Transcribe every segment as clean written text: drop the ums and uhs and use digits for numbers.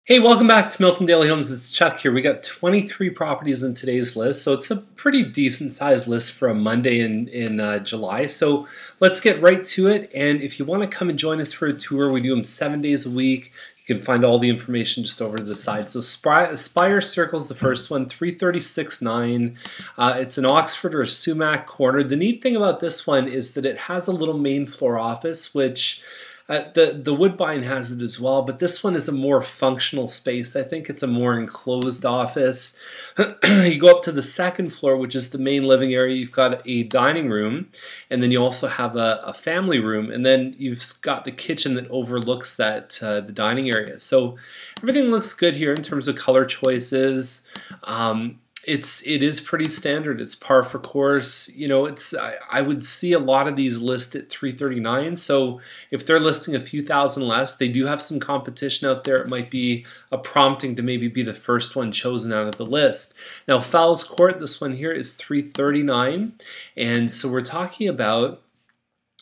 Hey, welcome back to Milton Daily Homes. It's Chuck here. We got 23 properties in today's list, so it's a pretty decent sized list for a Monday in July. So let's get right to it. And if you want to come and join us for a tour, we do them 7 days a week. You can find all the information just over to the side. So Spire Circle's the first one, 336.9. It's an Oxford or a Sumac corner. The neat thing about this one is that it has a little main floor office, which the Woodbine has it as well, but this one is a more functional space. I think it's a more enclosed office. You go up to the second floor, which is the main living area. You've got a dining room, and then you also have a family room, and then you've got the kitchen that overlooks that the dining area. So everything looks good here in terms of color choices. It is pretty standard. It's par for course. You know, I would see a lot of these list at 339. So if they're listing a few thousand less, they do have some competition out there. It might be a prompting to maybe be the first one chosen out of the list. Now, Fowles Court, this one here is 339, and so we're talking about,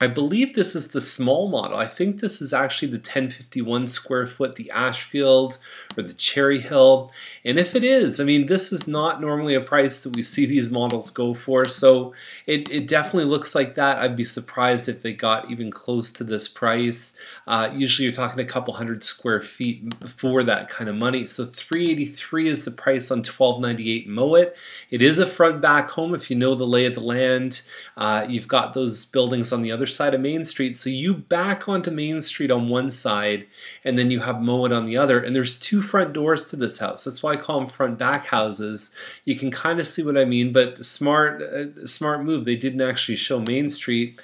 I believe this is the small model. I think this is actually the 1051 square foot, the Ashfield or the Cherry Hill. And if it is, I mean, this is not normally a price that we see these models go for. So it definitely looks like that. I'd be surprised if they got even close to this price. Usually you're talking a couple hundred square feet for that kind of money. So $383 is the price on 1298 Mowat. It is a front back home if you know the lay of the land. You've got those buildings on the other side of Main Street, so you back onto Main Street on one side and then you have Mowat on the other, and there's two front doors to this house. That's why I call them front back houses. You can kind of see what I mean, but smart move. They didn't actually show Main Street.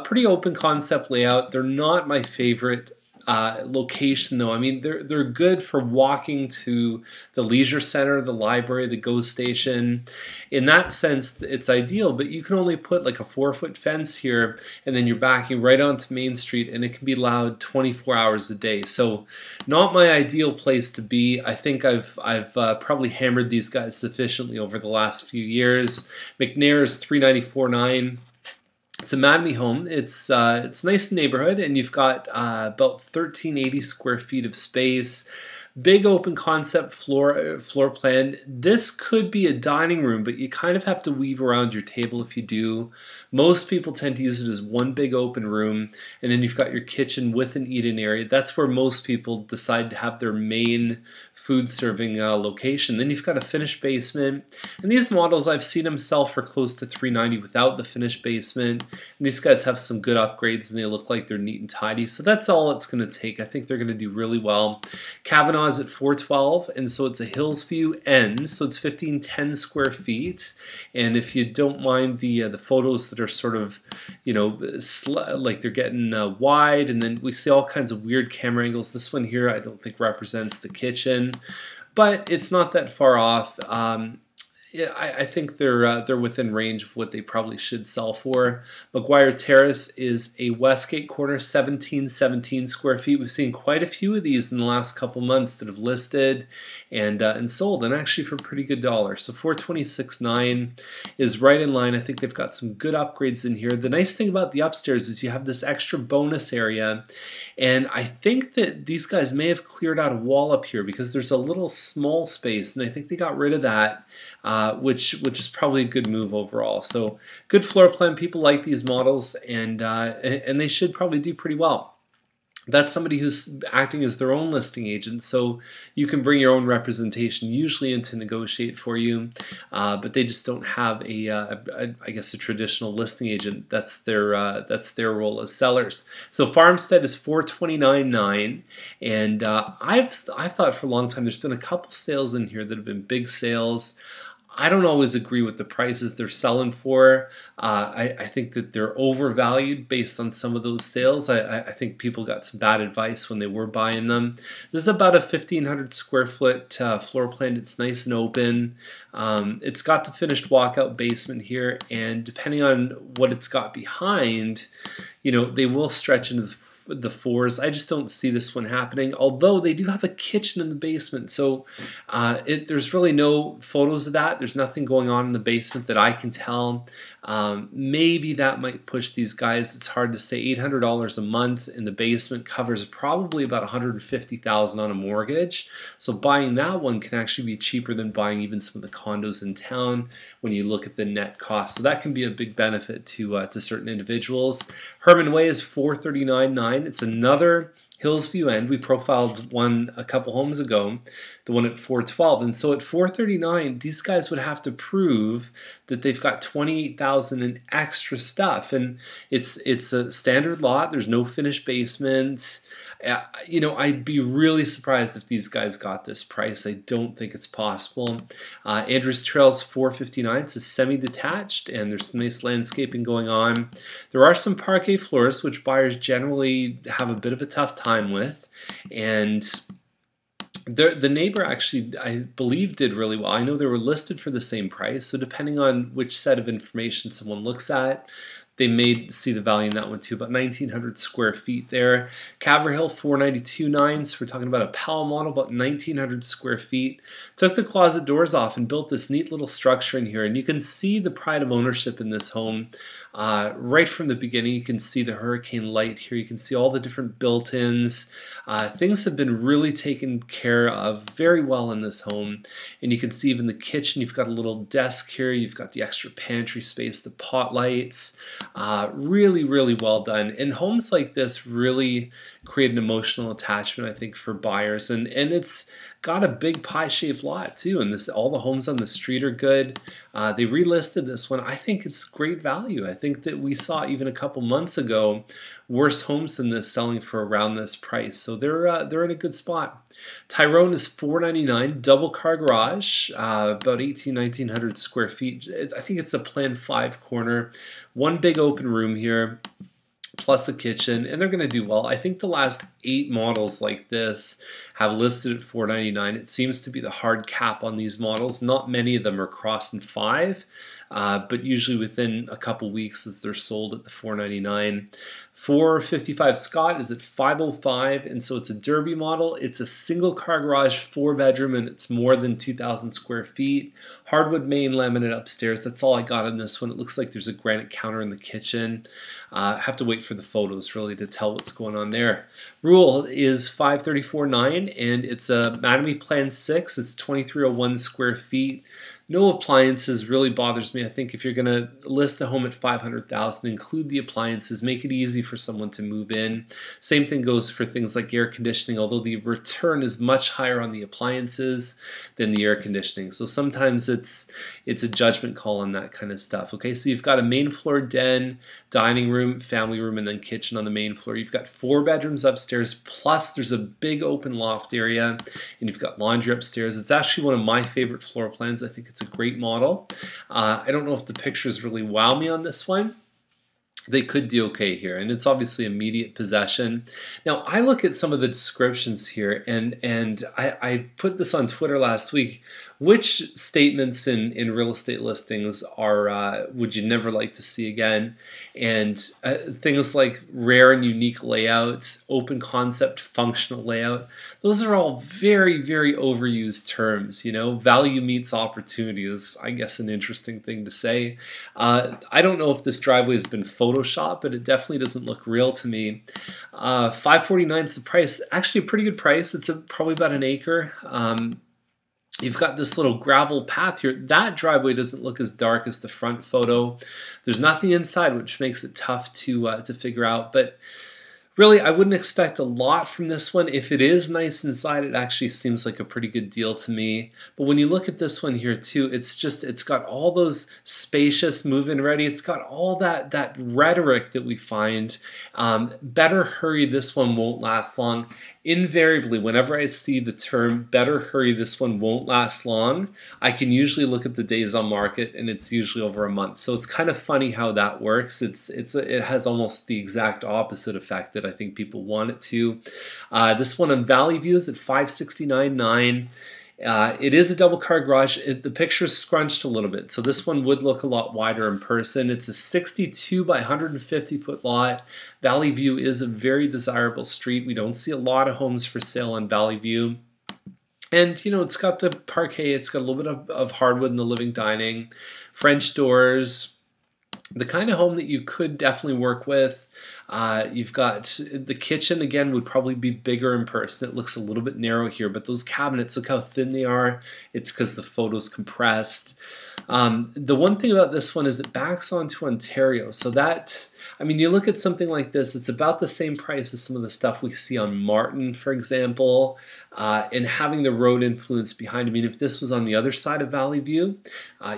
Pretty open concept layout. They're not my favorite location though. I mean, they're good for walking to the leisure center, the library, the GO station. In that sense, it's ideal, but you can only put like a 4-foot fence here, and then you're backing right onto Main Street, and it can be loud 24 hours a day. So not my ideal place to be. I think I've probably hammered these guys sufficiently over the last few years. McNair is 394.9. It's a Madme home. It's a nice neighborhood, and you've got about 1,380 square feet of space. Big open concept floor plan. This could be a dining room, but you kind of have to weave around your table if you do. Most people tend to use it as one big open room, and then you've got your kitchen with an eat-in area. That's where most people decide to have their main food serving location. Then you've got a finished basement, and these models I've seen them sell for close to $390 without the finished basement. And these guys have some good upgrades, and they look like they're neat and tidy. So that's all it's going to take. I think they're going to do really well. Kavanaugh is at 412, and so it's a Hillsview end, so it's 1510 square feet. And if you don't mind the photos that are sort of, you know, like they're getting wide, and then we see all kinds of weird camera angles. This one here I don't think represents the kitchen, but it's not that far off. Yeah, I think they're within range of what they probably should sell for. McGuire Terrace is a Westgate corner, 1717 square feet. We've seen quite a few of these in the last couple months that have listed and sold, and actually for a pretty good dollar. So 426.9 is right in line. I think they've got some good upgrades in here. The nice thing about the upstairs is you have this extra bonus area, and I think that these guys may have cleared out a wall up here because there's a little small space, and I think they got rid of that. Which is probably a good move overall. So good floor plan. People like these models, and they should probably do pretty well. That's somebody who's acting as their own listing agent, so you can bring your own representation usually in to negotiate for you, but they just don't have I guess a traditional listing agent. That's their role as sellers. So Farmstead is 429.9, and I've thought for a long time there's been a couple sales in here that have been big sales. I don't always agree with the prices they're selling for. I think that they're overvalued based on some of those sales. I think people got some bad advice when they were buying them. This is about a 1,500 square foot floor plan. It's nice and open. It's got the finished walkout basement here, and depending on what it's got behind, you know, they will stretch into the the fours. I just don't see this one happening, although they do have a kitchen in the basement. So there's really no photos of that. There's nothing going on in the basement that I can tell. Maybe that might push these guys. It's hard to say. $800 a month in the basement covers probably about $150,000 on a mortgage. So buying that one can actually be cheaper than buying even some of the condos in town when you look at the net cost. So that can be a big benefit to certain individuals. Herman Way is $439,900. It's another Hillsview end. We profiled one a couple homes ago, the one at $412,000. And so at $439,000, these guys would have to prove that they've got $28,000 in extra stuff. And it's a standard lot. There's no finished basement. You know, I'd be really surprised if these guys got this price. I don't think it's possible. Andrews Trail's $459,000. It's a semi-detached, and there's some nice landscaping going on. There are some parquet floors, which buyers generally have a bit of a tough time with. And the neighbor actually, I believe, did really well. I know they were listed for the same price, so depending on which set of information someone looks at, they may see the value in that one too. About 1,900 square feet there. Caverhill, $492,900. So we're talking about a Powell model, about 1,900 square feet. Took the closet doors off and built this neat little structure in here. And you can see the pride of ownership in this home right from the beginning. You can see the hurricane light here. You can see all the different built-ins. Things have been really taken care of very well in this home. And you can see even the kitchen. You've got a little desk here. You've got the extra pantry space, the pot lights. Really, really well done. And homes like this really create an emotional attachment, I think, for buyers. And it's got a big pie-shaped lot too. And all the homes on the street are good. They relisted this one. I think it's great value. I think that we saw even a couple months ago worse homes than this selling for around this price. So they're in a good spot. Tyrone is $499,000, double car garage, about 1,900 square feet. I think it's a planned 5-corner, one big open room here, plus a kitchen, and they're going to do well. I think the last 8 models like this have listed at $499,000. It seems to be the hard cap on these models. Not many of them are crossing 5, but usually within a couple weeks as they're sold at the $499,000. 455 Scott is at $505,000, and so it's a Derby model. It's a single car garage, 4-bedroom, and it's more than 2,000 square feet. Hardwood main laminate upstairs. That's all I got on this one. It looks like there's a granite counter in the kitchen. Have to wait for the photos really to tell what's going on there. Rule is $534,900, and it's a Mattamy Plan 6. It's 2,301 square feet. No appliances really bothers me. I think if you're going to list a home at $500,000, include the appliances, make it easy for someone to move in. Same thing goes for things like air conditioning, although the return is much higher on the appliances than the air conditioning. So sometimes it's a judgment call on that kind of stuff. Okay, so you've got a main floor den, dining room, family room, and then kitchen on the main floor. You've got 4 bedrooms upstairs, plus there's a big open loft area, and you've got laundry upstairs. It's actually one of my favorite floor plans. I think it's a great model. I don't know if the pictures really wow me on this one. They could do okay here, and it's obviously immediate possession. Now, I look at some of the descriptions here, and I put this on Twitter last week. Which statements in real estate listings are would you never like to see again? And things like rare and unique layouts, open concept, functional layout. Those are all very, very overused terms. You know, value meets opportunity is, I guess, an interesting thing to say. I don't know if this driveway has been photoshopped, but it definitely doesn't look real to me. $549 is the price. Actually, a pretty good price. It's probably about an acre. You've got this little gravel path here. That driveway doesn't look as dark as the front photo. There's nothing inside, which makes it tough to figure out. But really, I wouldn't expect a lot from this one. If it is nice inside, it actually seems like a pretty good deal to me. But when you look at this one here too, it's got all those spacious move-in ready. It's got all that rhetoric that we find. Better hurry, this one won't last long. Invariably, whenever I see the term better hurry, this one won't last long, I can usually look at the days on market, and it's usually over a month. So it's kind of funny how that works. It has almost the exact opposite effect that I think people want it to. This one on Valley View is at $569,900. It is a double car garage. The picture's scrunched a little bit, so this one would look a lot wider in person. It's a 62 by 150 foot lot. Valley View is a very desirable street. We don't see a lot of homes for sale on Valley View. And, you know, it's got the parquet, it's got a little bit of hardwood in the living dining, French doors, the kind of home that you could definitely work with. You've got the kitchen, again, would probably be bigger in person. It looks a little bit narrow here, but those cabinets, look how thin they are. It's because the photo's compressed. The one thing about this one is it backs onto Ontario. So that, I mean, you look at something like this, it's about the same price as some of the stuff we see on Martin, for example, and having the road influence behind. I mean, if this was on the other side of Valley View,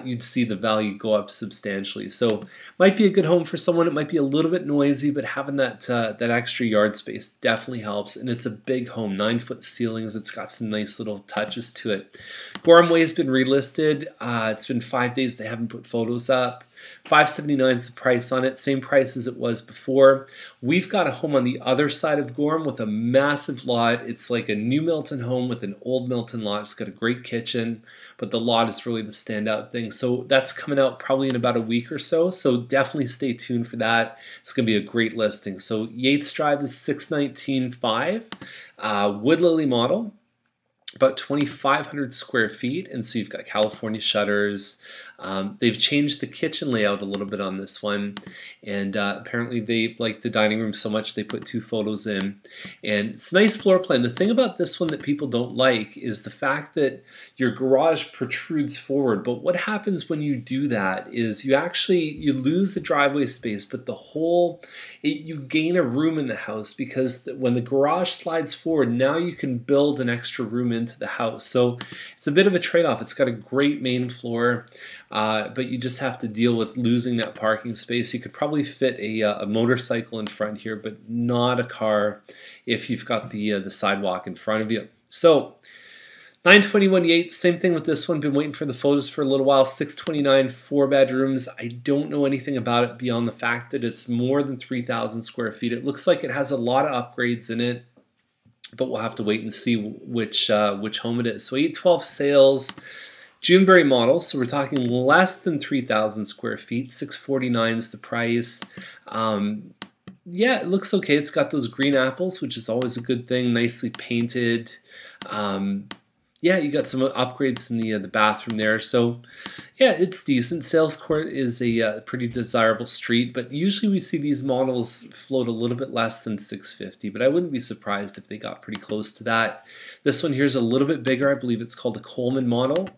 you'd see the value go up substantially. So might be a good home for someone. It might be a little bit noisy, but having that extra yard space definitely helps. And it's a big home, 9-foot ceilings. It's got some nice little touches to it. Gorham Way's been relisted. It's been 5 days. They haven't put photos up. $579 is the price on it, same price as it was before. We've got a home on the other side of Gorham with a massive lot. It's like a new Milton home with an old Milton lot. It's got a great kitchen, but the lot is really the standout thing. So that's coming out probably in about a week or so. So definitely stay tuned for that. It's going to be a great listing. So Yates Drive is $619,500, Wood Lily model. About 2,500 square feet, and so you've got California shutters. They've changed the kitchen layout a little bit on this one, and apparently they like the dining room so much they put 2 photos in. And it's a nice floor plan. The thing about this one that people don't like is the fact that your garage protrudes forward, but what happens when you do that is you lose the driveway space, but you gain a room in the house, because when the garage slides forward, now you can build an extra room into the house. So it's a bit of a trade-off. It's got a great main floor, but you just have to deal with losing that parking space. You could probably fit a motorcycle in front here, but not a car if you've got the sidewalk in front of you. So 921 Yates, same thing with this one. Been waiting for the photos for a little while. 629, 4 bedrooms. I don't know anything about it beyond the fact that it's more than 3,000 square feet. It looks like it has a lot of upgrades in it, but we'll have to wait and see which home it is. So 812 sales, Juneberry model. So we're talking less than 3,000 square feet. 649 is the price. Yeah, it looks okay. It's got those green apples, which is always a good thing. Nicely painted. Yeah, you got some upgrades in the bathroom there. So yeah, it's decent. Sales Court is a pretty desirable street, but usually we see these models float a little bit less than 650, but I wouldn't be surprised if they got pretty close to that. This one here is a little bit bigger. I believe it's called a Coleman model.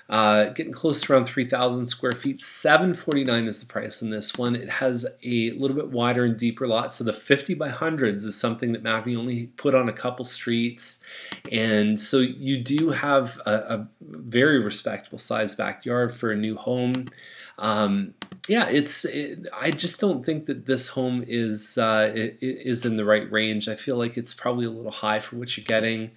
Getting close to around 3,000 square feet. $749 is the price on this one. It has a little bit wider and deeper lot. So the 50 by 100s is something that Mappy only put on a couple streets. And so you do have a very respectable size backyard for a new home. Yeah, I just don't think that this home is in the right range. I feel like it's probably a little high for what you're getting.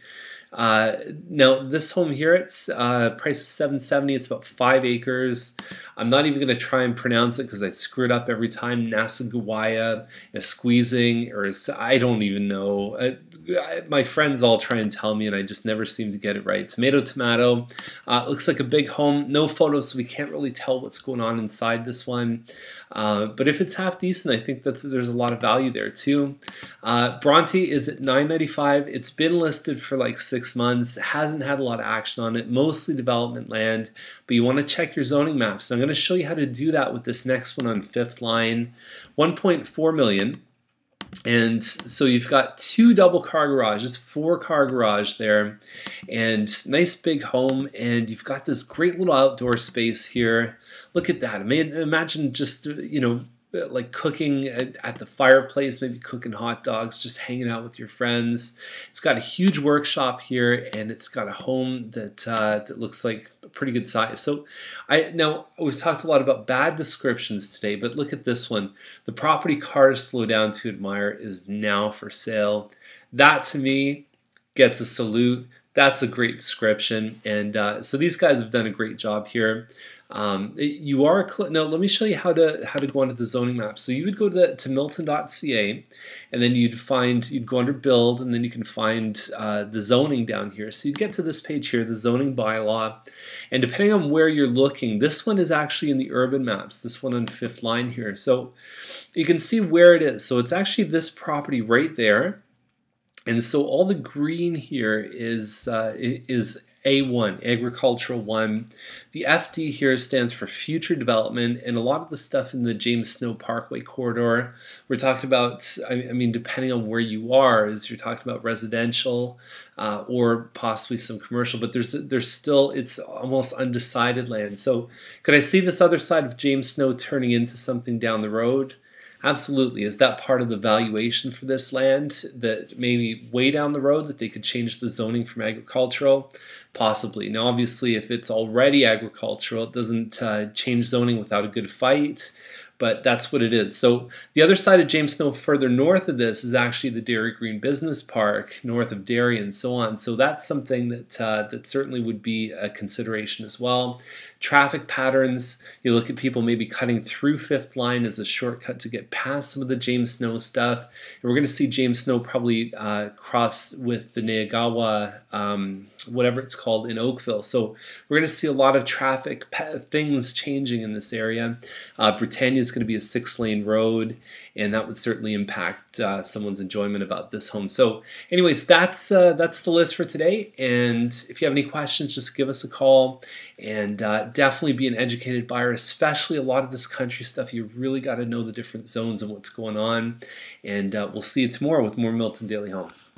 Now this home here, it's price is $770. It's about 5 acres. I'm not even going to try and pronounce it because I screw it up every time. Nasagawaya, squeezing, or I don't even know. My friends all try and tell me, and I just never seem to get it right. Tomato, tomato. Looks like a big home. No photos, so we can't really tell what's going on inside this one. But if it's half decent, I think there's a lot of value there too. Bronte is at $995. It's been listed for like 6 months. It hasn't had a lot of action on it. Mostly development land, but you want to check your zoning maps. And I'm going to show you how to do that with this next one on 5th Line. 1.4 million. And so you've got 2 double car garages, 4-car garage there, and nice big home, and you've got this great little outdoor space here. Look at that. I mean, imagine just, like cooking at the fireplace, maybe cooking hot dogs, just hanging out with your friends. It's got a huge workshop here, and it's got a home that looks like a pretty good size. So now we've talked a lot about bad descriptions today, but look at this one. The property Cars Slow Down to Admire is now for sale. That to me gets a salute. That's a great description, and so these guys have done a great job here. You are now. Let me show you how to go onto the zoning map. So you would go to milton.ca, and then you'd go under build, and then you can find the zoning down here. So you'd get to this page here, the zoning bylaw, and depending on where you're looking, this one is actually in the urban maps. This one on 5th line here. So you can see where it is. So it's actually this property right there. And so all the green here is A1, Agricultural 1. The FD here stands for Future Development, and a lot of the stuff in the James Snow Parkway corridor, we're talking about, I mean, depending on where you are, is you're talking about residential or possibly some commercial, but there's still, it's almost undecided land. So could I see this other side of James Snow turning into something down the road? Absolutely. Is that part of the valuation for this land, that maybe way down the road that they could change the zoning from agricultural? Possibly. Now, obviously, if it's already agricultural, it doesn't change zoning without a good fight, but that's what it is. So the other side of James Snow, further north of this, is actually the Dairy Green Business Park, north of Derry and so on. So that's something that that certainly would be a consideration as well. Traffic patterns, you look at people maybe cutting through 5th line as a shortcut to get past some of the James Snow stuff. And we're going to see James Snow probably cross with the Neagawa, whatever it's called, in Oakville. So we're going to see a lot of traffic things changing in this area. Britannia is going to be a 6-lane road, and that would certainly impact someone's enjoyment about this home. So anyways, that's the list for today. And if you have any questions, just give us a call, and definitely be an educated buyer, especially a lot of this country stuff. You really got to know the different zones and what's going on. And we'll see you tomorrow with more Milton Daily Homes.